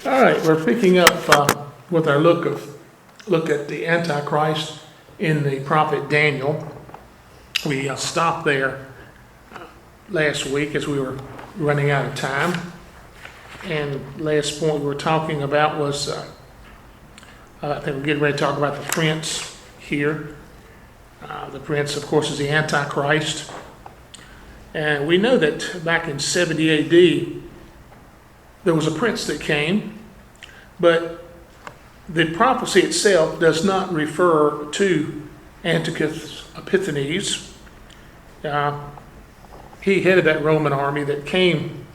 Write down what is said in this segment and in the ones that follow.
All right, we're picking up with our look at the Antichrist in the prophet Daniel. We stopped there last week as we were running out of time. And last point we were talking about was, I think we're getting ready to talk about the prince here. The prince, of course, is the Antichrist. And we know that back in 70 A.D., there was a prince that came, but the prophecy itself does not refer to Antiochus Epiphanes. He headed that Roman army that came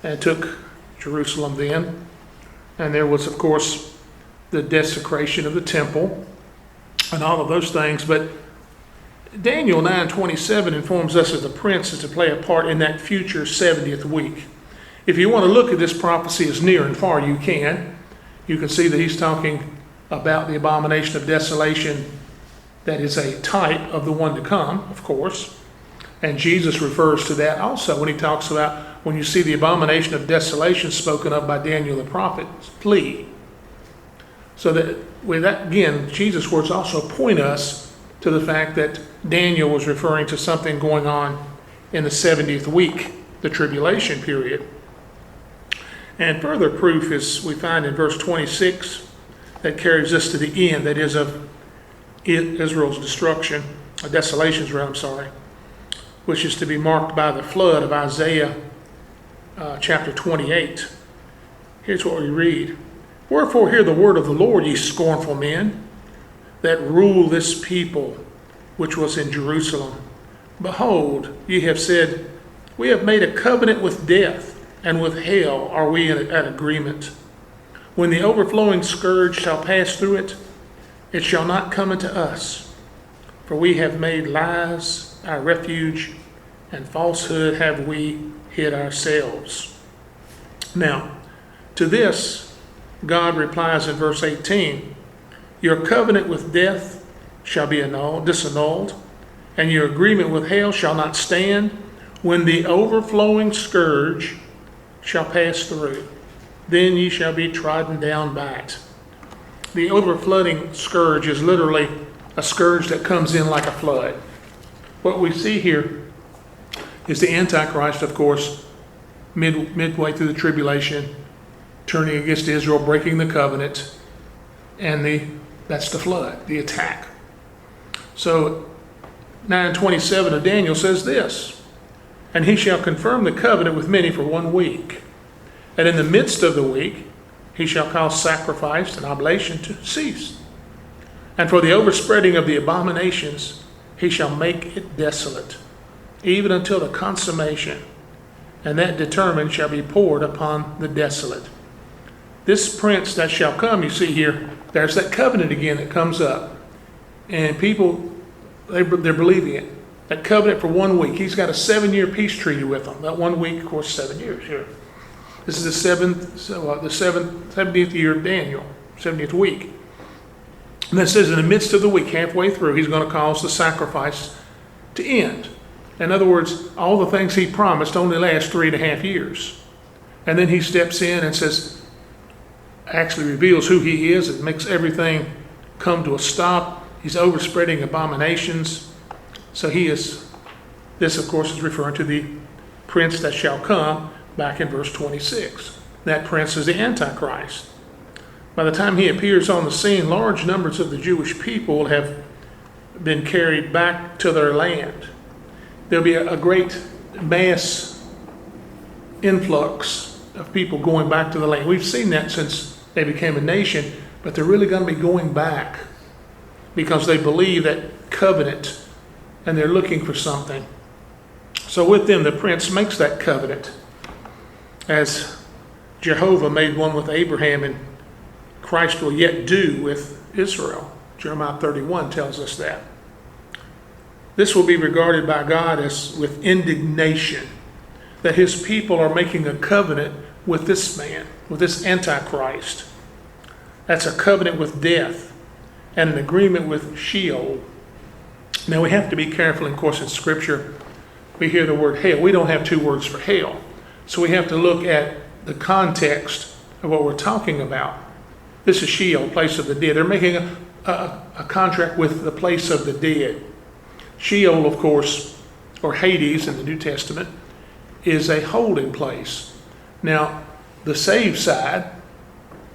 and took Jerusalem then. And there was, of course, the desecration of the temple and all of those things. But Daniel 9:27 informs us that the prince is to play a part in that future 70th week. If you want to look at this prophecy as near and far, you can. You can see that he's talking about the abomination of desolation that is a type of the one to come, of course. And Jesus refers to that also when he talks about when you see the abomination of desolation spoken of by Daniel the prophet, flee. So that with that, again, Jesus' words also point us to the fact that Daniel was referring to something going on in the 70th week, the tribulation period. And further proof is we find in verse 26 that carries us to the end, that is of Israel's destruction, desolations, which is to be marked by the flood of Isaiah chapter 28. Here's what we read. Wherefore hear the word of the Lord, ye scornful men, that rule this people which was in Jerusalem. Behold, ye have said, we have made a covenant with death, and with hell are we at agreement. When the overflowing scourge shall pass through it, it shall not come unto us. For we have made lies our refuge, and falsehood have we hid ourselves. Now, to this, God replies in verse 18, your covenant with death shall be disannulled, and your agreement with hell shall not stand when the overflowing scourge shall pass through. Then ye shall be trodden down by it. The overflooding scourge is literally a scourge that comes in like a flood. What we see here is the Antichrist, of course, midway through the tribulation, turning against Israel, breaking the covenant, and that's the flood, the attack. So 9:27 of Daniel says this, and he shall confirm the covenant with many for 1 week. And in the midst of the week, he shall cause sacrifice and oblation to cease. And for the overspreading of the abominations, he shall make it desolate, even until the consummation. And that determined shall be poured upon the desolate. This prince that shall come, you see here, there's that covenant again that comes up. And people, they're believing it. That covenant for 1 week. He's got a 7-year peace treaty with them. That 1 week, of course, 7 years here. This is the 70th year of Daniel, 70th week. And it says in the midst of the week, halfway through, he's going to cause the sacrifice to end. In other words, all the things he promised only last 3.5 years. And then he steps in and says, actually reveals who he is and makes everything come to a stop. He's overspreading abominations. So this of course is referring to the prince that shall come back in verse 26. That prince is the Antichrist. By the time he appears on the scene, large numbers of the Jewish people have been carried back to their land. There'll be a great mass influx of people going back to the land. We've seen that since they became a nation, but they're really going to be going back because they believe that covenant and they're looking for something. So with them, the prince makes that covenant as Jehovah made one with Abraham and Christ will yet do with Israel. Jeremiah 31 tells us that. This will be regarded by God as with indignation that his people are making a covenant with this man, with this Antichrist. That's a covenant with death and an agreement with Sheol. Now we have to be careful, of course, in Scripture. We hear the word hell. We don't have two words for hell. So we have to look at the context of what we're talking about. This is Sheol, place of the dead. They're making a contract with the place of the dead. Sheol, of course, or Hades in the New Testament, is a holding place. Now, the saved side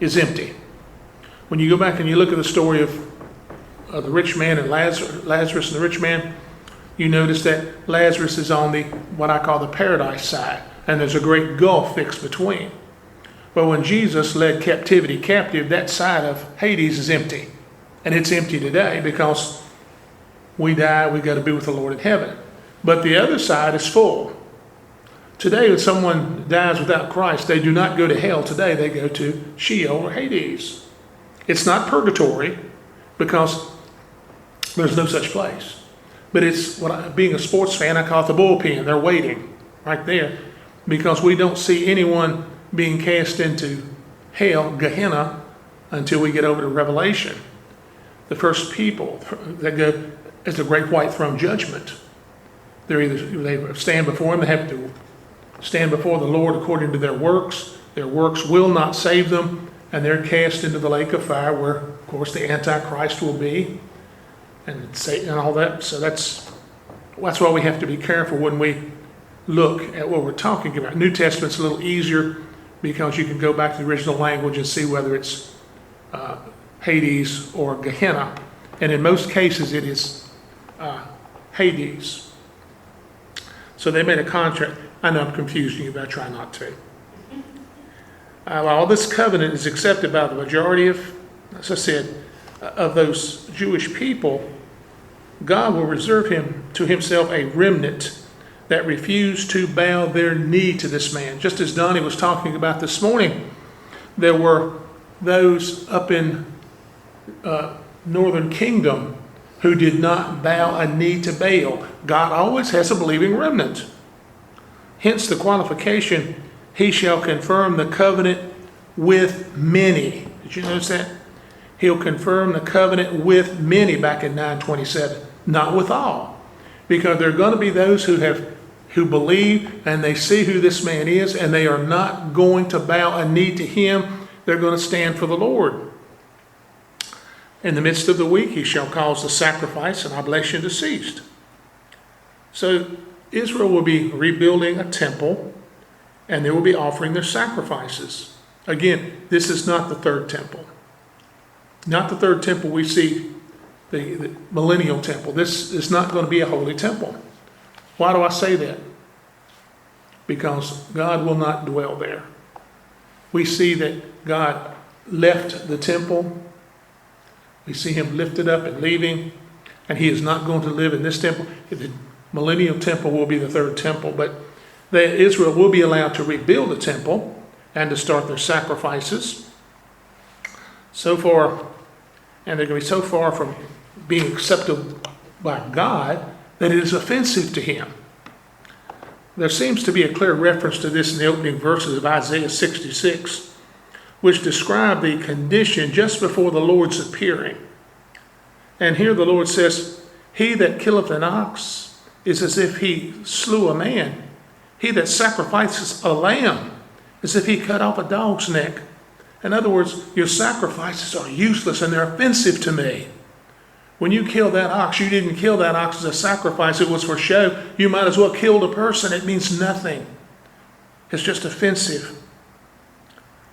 is empty. When you go back and you look at the story of the rich man and Lazarus and the rich man, you notice that Lazarus is on the, what I call the paradise side, and there's a great gulf fixed between. But when Jesus led captivity captive, that side of Hades is empty. And it's empty today because we die, we got to be with the Lord in heaven. But the other side is full. Today, when someone dies without Christ, they do not go to hell today, they go to Sheol or Hades. It's not purgatory because there's no such place. But it's, being a sports fan, I call it the bullpen. They're waiting right there because we don't see anyone being cast into hell, Gehenna, until we get over to Revelation. The first people that go is the great white throne judgment. They stand before him, they have to stand before the Lord according to their works. Their works will not save them, and they're cast into the lake of fire where, of course, the Antichrist will be, and Satan and all that. So that's why we have to be careful when we look at what we're talking about. New Testament's a little easier because you can go back to the original language and see whether it's Hades or Gehenna. And in most cases, it is Hades. So they made a contract. I know I'm confusing you, but I try not to. While this covenant is accepted by the majority of, as I said, of those Jewish people, God will reserve to himself a remnant that refuse to bow their knee to this man. Just as Donnie was talking about this morning, there were those up in Northern Kingdom who did not bow a knee to Baal. God always has a believing remnant. Hence the qualification, he shall confirm the covenant with many. Did you notice that? He'll confirm the covenant with many back in 9:27, not with all. Because there are going to be those who believe and they see who this man is and they are not going to bow a knee to him. They're going to stand for the Lord. In the midst of the week, he shall cause the sacrifice and oblation to cease. So Israel will be rebuilding a temple and they will be offering their sacrifices. Again, this is not the third temple. Not the third temple we see, the millennial temple. This is not going to be a holy temple. Why do I say that? Because God will not dwell there. We see that God left the temple. We see him lifted up and leaving, and he is not going to live in this temple. The millennial temple will be the third temple, but Israel will be allowed to rebuild the temple and to start their sacrifices. So far, and they're going to be so far from being accepted by God that it is offensive to him. There seems to be a clear reference to this in the opening verses of Isaiah 66, which describe the condition just before the Lord's appearing. And here the Lord says, he that killeth an ox is as if he slew a man. He that sacrifices a lamb is as if he cut off a dog's neck. In other words, your sacrifices are useless and they're offensive to me. When you kill that ox, you didn't kill that ox as a sacrifice. It was for show. You might as well kill the person. It means nothing. It's just offensive.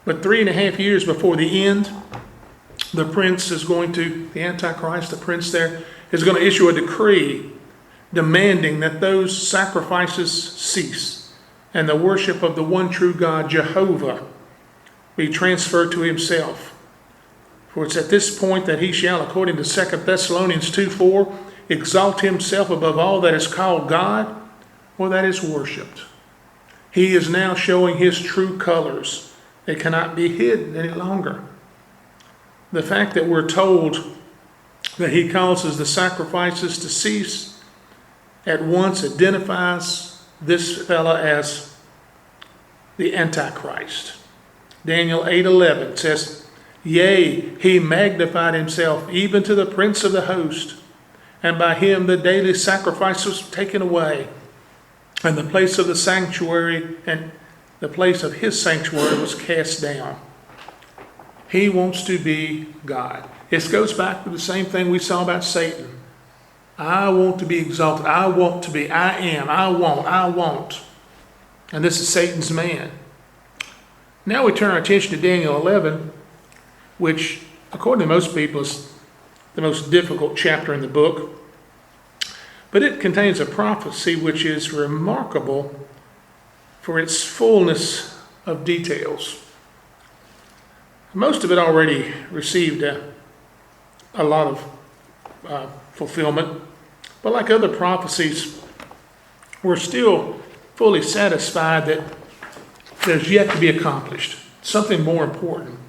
But 3.5 years before the end, the prince is going to, the Antichrist, the prince there, is going to issue a decree demanding that those sacrifices cease and the worship of the one true God, Jehovah, be transferred to himself. For it's at this point that he shall, according to 2 Thessalonians 2:4, exalt himself above all that is called God or that is worshipped. He is now showing his true colors. They cannot be hidden any longer. The fact that we're told that he causes the sacrifices to cease at once identifies this fella as the Antichrist. Daniel 8:11 says, yea, he magnified himself even to the prince of the host, and by him the daily sacrifice was taken away, and the place of the sanctuary and the place of his sanctuary was cast down. He wants to be God. This goes back to the same thing we saw about Satan. I want to be exalted. I want to be. I am. I want. And this is Satan's man. Now we turn our attention to Daniel 11, which, according to most people, is the most difficult chapter in the book. But it contains a prophecy which is remarkable for its fullness of details. Most of it already received a lot of fulfillment, but like other prophecies, we're still fully satisfied that there's yet to be accomplished, something more important.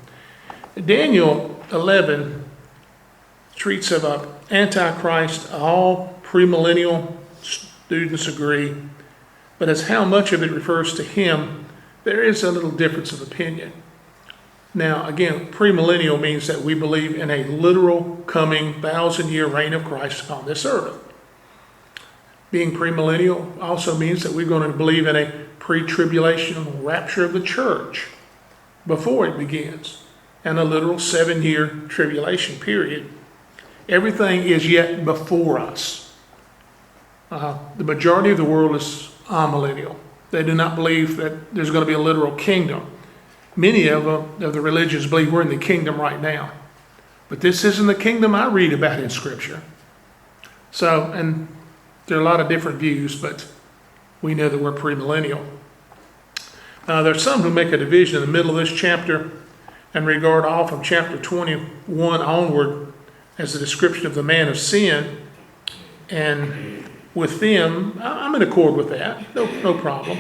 Daniel 11 treats of an Antichrist. All premillennial students agree, but as how much of it refers to him, there is a little difference of opinion. Now, again, premillennial means that we believe in a literal coming 1,000-year reign of Christ upon this earth. Being premillennial also means that we're going to believe in a pre-tribulational rapture of the church before it begins, and a literal 7-year tribulation period. Everything is yet before us. The majority of the world is amillennial. They do not believe that there's going to be a literal kingdom. Many of the religions believe we're in the kingdom right now. But this isn't the kingdom I read about in Scripture. So, and there are a lot of different views, but we know that we're premillennial. There's some who make a division in the middle of this chapter and regard all from chapter 21 onward as a description of the man of sin. And with them, I'm in accord with that. No problem.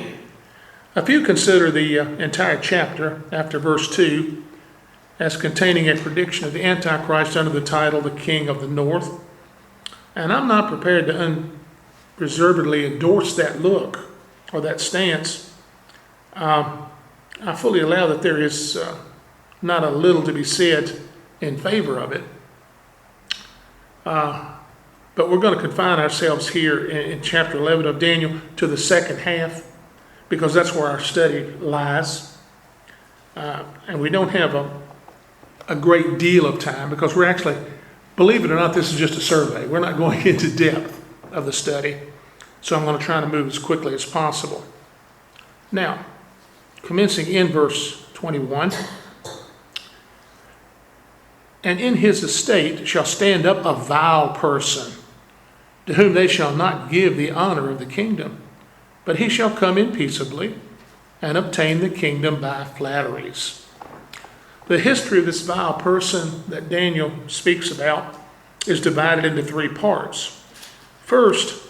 A few consider the entire chapter after verse 2 as containing a prediction of the Antichrist under the title, The King of the North. And I'm not prepared to unreservedly endorse that look or that stance. I fully allow that there is not a little to be said in favor of it. But we're going to confine ourselves here in chapter 11 of Daniel to the second half, because that's where our study lies. And we don't have a great deal of time, because we're actually, believe it or not, this is just a survey. We're not going into depth of the study. So I'm going to try to move as quickly as possible. Now, commencing in verse 21, and in his estate shall stand up a vile person, to whom they shall not give the honor of the kingdom, but he shall come in peaceably and obtain the kingdom by flatteries. The history of this vile person that Daniel speaks about is divided into 3 parts. First,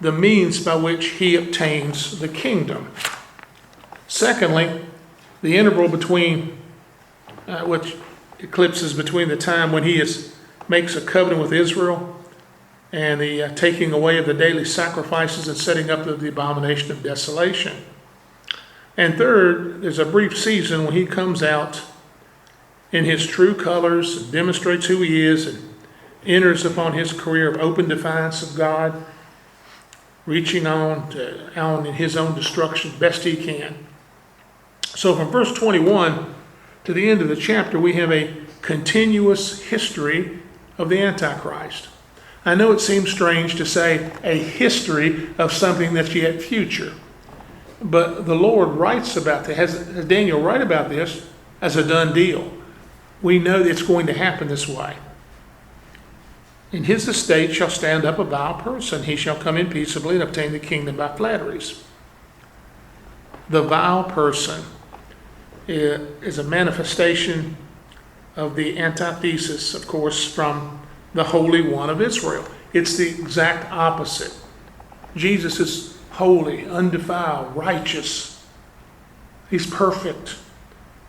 the means by which he obtains the kingdom. Secondly, the interval between, which eclipses between the time when he makes a covenant with Israel and the taking away of the daily sacrifices and setting up of the abomination of desolation. And third, there's a brief season when he comes out in his true colors, and demonstrates who he is, and enters upon his career of open defiance of God, reaching on in his own destruction best he can. So from verse 21 to the end of the chapter, we have a continuous history of the Antichrist. I know it seems strange to say a history of something that's yet future, but the Lord writes about this, has Daniel write about this as a done deal. We know that it's going to happen this way. In his estate shall stand up a vile person. He shall come in peaceably and obtain the kingdom by flatteries. The vile person is a manifestation of the antithesis, of course, from the Holy One of Israel. It's the exact opposite. Jesus is holy, undefiled, righteous. He's perfect.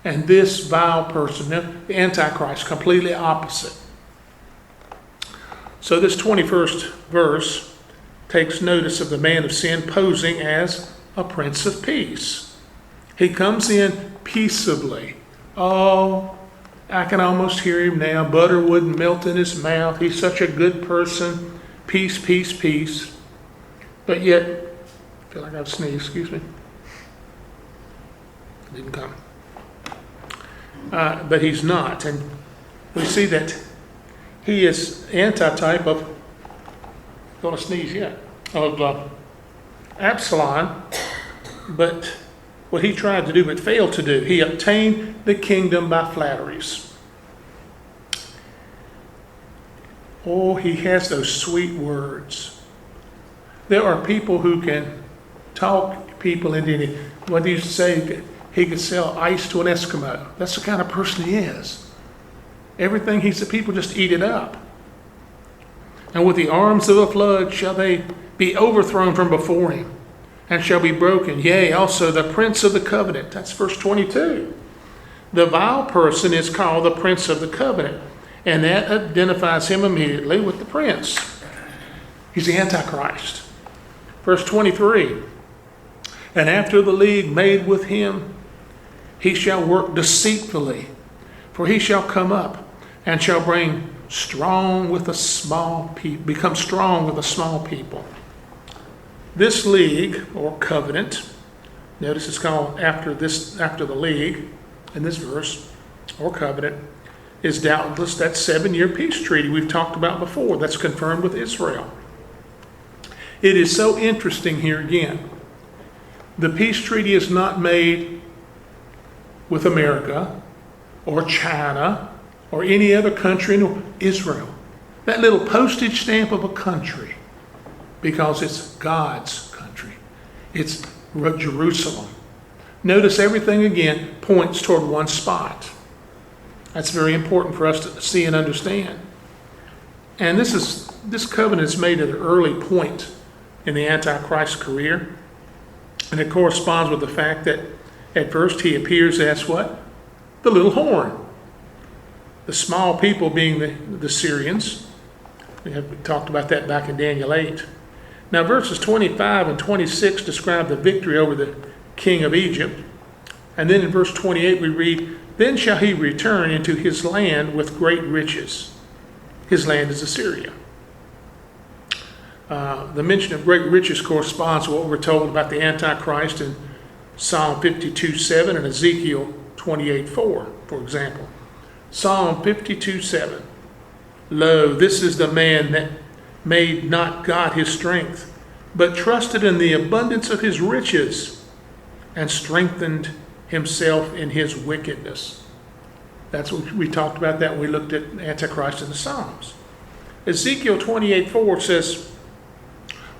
And this vile person, the Antichrist, completely opposite. So this 21st verse takes notice of the man of sin posing as a prince of peace. He comes in peaceably. Oh, I can almost hear him now. Butter wouldn't melt in his mouth. He's such a good person. Peace, peace, peace. But yet, I feel like I've sneezed, excuse me. It didn't come. but he's not. And we see that he is antitype of, going to sneeze yet, of Absalom, but what he tried to do but failed to do, he obtained the kingdom by flatteries. Oh, he has those sweet words. There are people who can talk people into anything. What they used to say, he could sell ice to an Eskimo. That's the kind of person he is. Everything he said, people just eat it up. And with the arms of a flood shall they be overthrown from before him, and shall be broken. Yea, also the prince of the covenant. That's verse 22. The vile person is called the prince of the covenant, and that identifies him immediately with the prince. He's the Antichrist. Verse 23. And after the league made with him, he shall work deceitfully, for he shall come up and shall bring strong with a small people, become strong with a small people. This league or covenant, notice it's called after the league in this verse, or covenant, is doubtless that 7-year peace treaty we've talked about before that's confirmed with Israel. It is so interesting here again. The peace treaty is not made with America or China or any other country in Israel. That little postage stamp of a country, because it's God's country. It's Jerusalem. Notice everything again points toward one spot. That's very important for us to see and understand. And this covenant is made at an early point in the Antichrist's career. And it corresponds with the fact that at first he appears as what? The little horn. The small people being the Syrians. We talked about that back in Daniel 8. Now verses 25 and 26 describe the victory over the king of Egypt. And then in verse 28 we read, then shall he return into his land with great riches. His land is Assyria. The mention of great riches corresponds to what we're told about the Antichrist in Psalm 52:7 and Ezekiel 28:4, for example. Psalm 52:7. Lo, this is the man that made not God his strength, but trusted in the abundance of his riches and strengthened himself in his wickedness. That's what we talked about that when we looked at Antichrist in the Psalms. Ezekiel 28:4 says,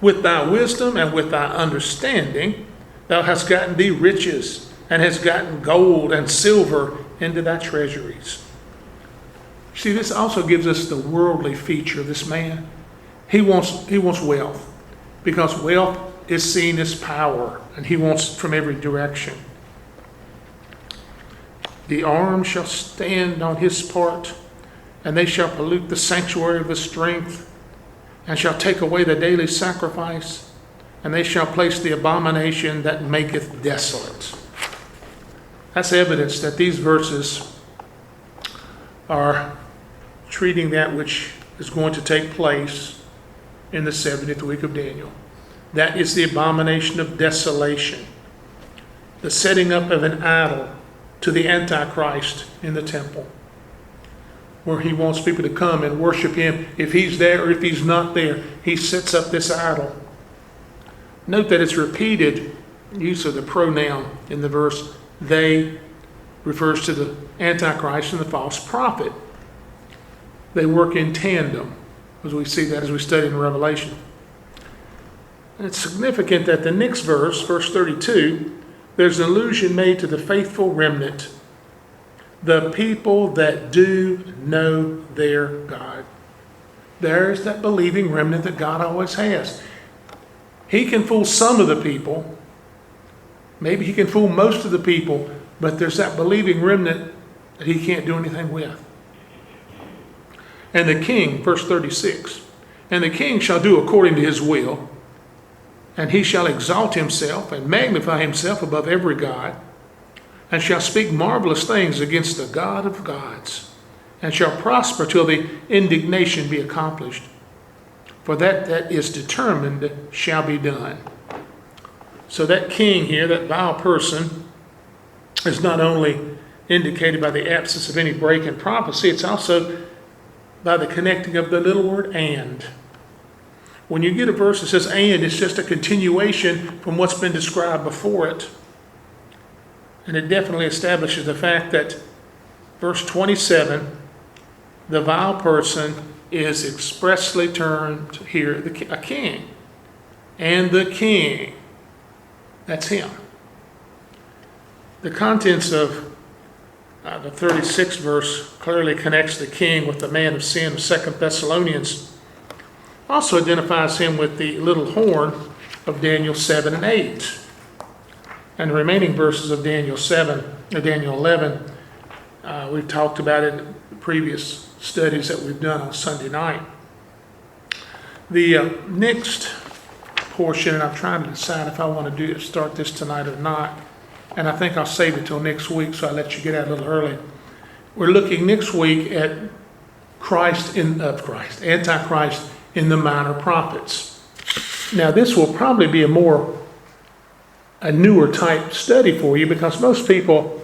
with thy wisdom and with thy understanding, thou hast gotten thee riches, and hast gotten gold and silver into thy treasuries. See, this also gives us the worldly feature of this man. He wants wealth, because wealth is seen as power, and he wants from every direction. The arm shall stand on his part, and they shall pollute the sanctuary of the strength, and shall take away the daily sacrifice, and they shall place the abomination that maketh desolate. That's evidence that these verses are treating that which is going to take place in the 70th week of Daniel. That is the abomination of desolation, the setting up of an idol to the Antichrist in the temple, where he wants people to come and worship him. If he's there or if he's not there, he sets up this idol. Note that it's repeated use of the pronoun in the verse. They refers to the Antichrist and the false prophet. They work in tandem, as we see that as we study in Revelation. And it's significant that the next verse, verse 32, there's an allusion made to the faithful remnant, the people that do know their God. There's that believing remnant that God always has. He can fool some of the people. Maybe he can fool most of the people, but there's that believing remnant that he can't do anything with. And the king, verse 36, and the king shall do according to his will, and he shall exalt himself and magnify himself above every god, and shall speak marvelous things against the God of gods, and shall prosper till the indignation be accomplished. For that is determined shall be done. So that king here, that vile person, is not only indicated by the absence of any break in prophecy. It's also by the connecting of the little word and. When you get a verse that says and, it's just a continuation from what's been described before it. And it definitely establishes the fact that verse 27, the vile person is expressly termed here a king. And the king, that's him. The contents of the 36th verse clearly connects the king with the man of sin of 2 Thessalonians. Also identifies him with the little horn of Daniel 7 and 8. And the remaining verses of Daniel 11, we've talked about it in previous studies that we've done on Sunday night. The next portion, and I'm trying to decide if I want to start this tonight or not, and I think I'll save it till next week, so I'll let you get out a little early. We're looking next week at Antichrist in the minor prophets. Now, this will probably be a newer type study for you, because most people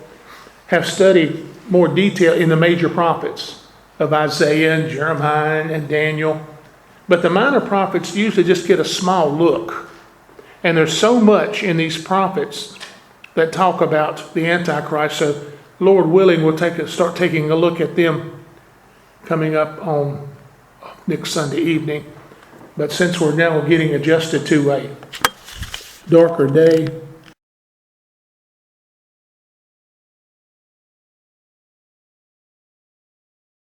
have studied more detail in the major prophets of Isaiah and Jeremiah and Daniel. But the minor prophets usually just get a small look. And there's so much in these prophets that talk about the Antichrist. So, Lord willing, we'll start taking a look at them coming up on next Sunday evening. But since we're now getting adjusted to a darker day,